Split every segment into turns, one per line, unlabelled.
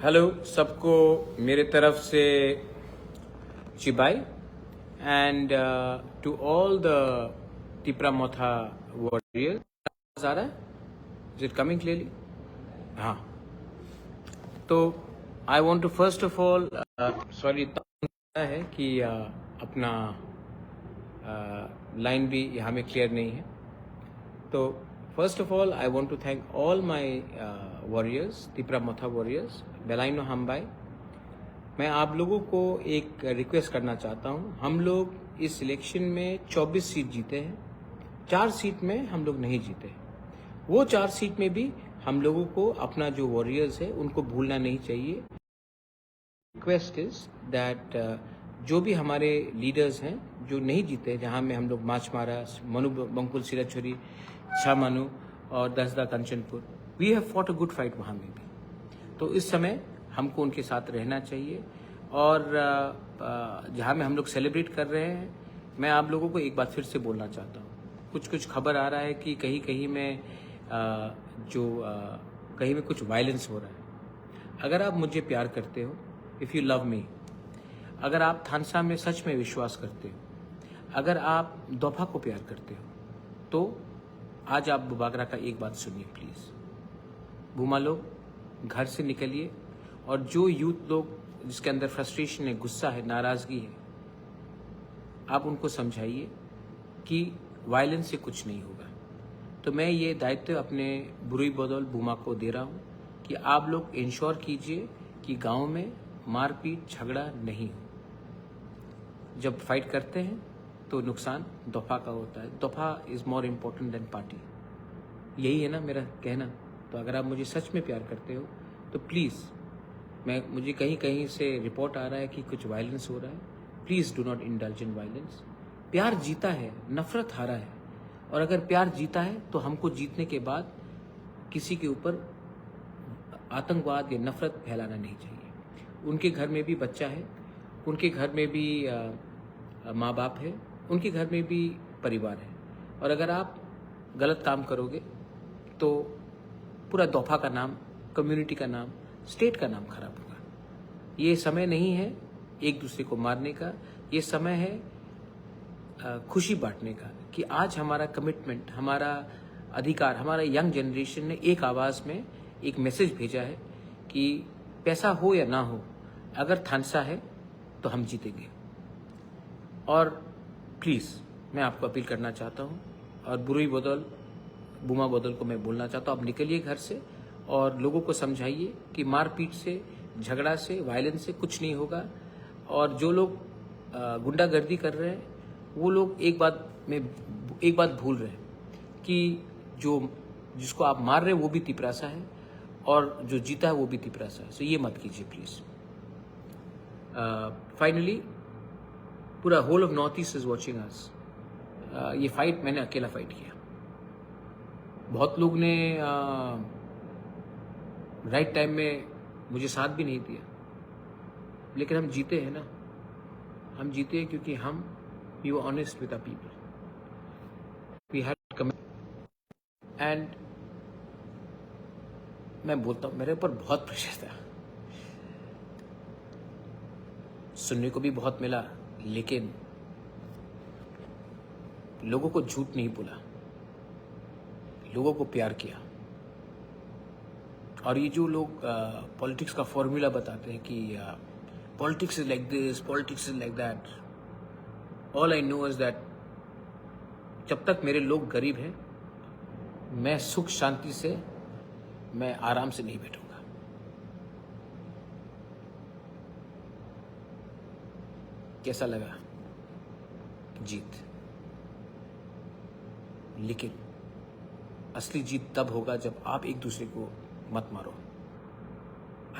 Hello सबको मेरे तरफ से चिबाई and to all the Tipramotha warriors. आ रहा है? Is it coming clearly? हाँ, तो I want to first of all sorry है कि अपना लाइन भी यहाँ में क्लियर नहीं है। तो first of all I want to thank all my warriors, Tipramotha warriors, बेलाइनो हमबाई। मैं आप लोगों को एक रिक्वेस्ट करना चाहता हूँ। हम लोग इस इलेक्शन में 24 सीट जीते हैं, 4 सीट में हम लोग नहीं जीते। वो 4 सीट में भी हम लोगों को अपना जो वॉरियर्स है उनको भूलना नहीं चाहिए। रिक्वेस्ट इज दैट जो भी हमारे लीडर्स हैं जो नहीं जीते, जहाँ में हम लोग मार्च मारा, मनु बंकुल सिराछोरी, छा मनु और Dasda Kanchanpur, we have fought a good fight वहाँ में भी। तो इस समय हमको उनके साथ रहना चाहिए। और जहाँ में हम लोग सेलिब्रेट कर रहे हैं, मैं आप लोगों को एक बात फिर से बोलना चाहता हूँ। कुछ खबर आ रहा है कि कहीं कहीं में कहीं में कुछ वायलेंस हो रहा है। अगर आप मुझे प्यार करते हो, इफ़ यू लव मी, अगर आप थानसा में सच में विश्वास करते हो, अगर आप दोफा को प्यार करते हो, तो आज आप बुबागरा का एक बात सुनिए प्लीज़। भूमा लोग घर से निकलिए, और जो यूथ लोग जिसके अंदर फ्रस्ट्रेशन है, गुस्सा है, नाराज़गी है, आप उनको समझाइए कि वायलेंस से कुछ नहीं होगा। तो मैं ये दायित्व अपने बुरुई बदौल भूमा को दे रहा हूँ कि आप लोग इंश्योर कीजिए कि गांव में मारपीट झगड़ा नहीं हो। जब फाइट करते हैं तो नुकसान दफा का होता है। दफा is more important then party. यही है ना मेरा कहना। तो अगर आप मुझे सच में प्यार करते हो तो प्लीज़, मुझे कहीं कहीं से रिपोर्ट आ रहा है कि कुछ वायलेंस हो रहा है, please do not indulge in violence. प्यार जीता है, नफरत हारा है। और अगर प्यार जीता है तो हमको जीतने के बाद किसी के ऊपर आतंकवाद या नफरत फैलाना नहीं चाहिए। उनके घर में भी बच्चा है, उनके घर में भी माँ बाप है, उनके घर में भी परिवार है। और अगर आप गलत काम करोगे तो पूरा दोफा का नाम, कम्युनिटी का नाम, स्टेट का नाम खराब होगा। ये समय नहीं है एक दूसरे को मारने का, ये समय है खुशी बांटने का कि आज हमारा कमिटमेंट, हमारा अधिकार, हमारा यंग जनरेशन ने एक आवाज़ में एक मैसेज भेजा है कि पैसा हो या ना हो, अगर थानसा है तो हम जीतेंगे। और प्लीज़ मैं आपको अपील करना चाहता हूँ, और बुरुई बदौल, बूमा बदौल को मैं बोलना चाहता हूँ, आप निकलिए घर से और लोगों को समझाइए कि मारपीट से, झगड़ा से, वायलेंस से कुछ नहीं होगा। और जो लोग गुंडागर्दी कर रहे हैं, वो लोग एक बात भूल रहे हैं कि जिसको आप मार रहे हैं वो भी तिपरासा है, और जो जीता है वो भी तिपरासा है। सो ये मत कीजिए प्लीज़। फाइनली पूरा whole of north east is watching us. ये फाइट मैंने अकेला फाइट किया। बहुत लोग ने राइट टाइम में मुझे साथ भी नहीं दिया, लेकिन हम जीते हैं ना। हम जीते हैं क्योंकि हम we were honest with our people, we had commitment. And मैं बोलता हूँ, मेरे ऊपर बहुत प्रेशर था, सुनने को भी बहुत मिला, लेकिन लोगों को झूठ नहीं बोला, लोगों को प्यार किया। और ये जो लोग पॉलिटिक्स का फॉर्मूला बताते हैं कि politics is like this, politics is like that, all I know is that जब तक मेरे लोग गरीब हैं, मैं सुख शांति से, मैं आराम से नहीं बैठूंगा। कैसा लगा जीत? लेकिन असली जीत तब होगा जब आप एक दूसरे को मत मारो।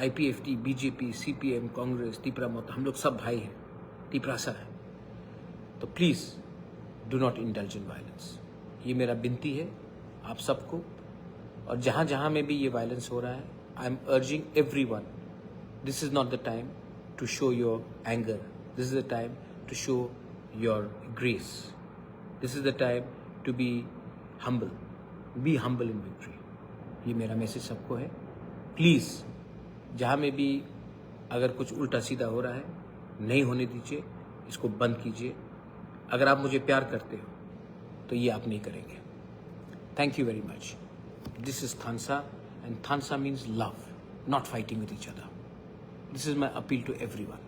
IPFT, BJP, CPM, कांग्रेस, तिपरामोथा, हम लोग सब भाई हैं, तिपरासा है। तो please do not indulge in violence. ये मेरा विनती है आप सबको। और जहाँ जहाँ में भी ये वायलेंस हो रहा है, I am urging everyone, this is not the time to show your anger, this is the time to show your grace, this is the time to be humble in victory. ये मेरा message सबको है। Please जहाँ में भी अगर कुछ उल्टा सीधा हो रहा है, नहीं होने दीजिए, इसको बंद कीजिए। अगर आप मुझे प्यार करते हो तो ये आप नहीं करेंगे। Thank you very much. This is Thansa and Thansa means love, not fighting with each other. This is my appeal to everyone.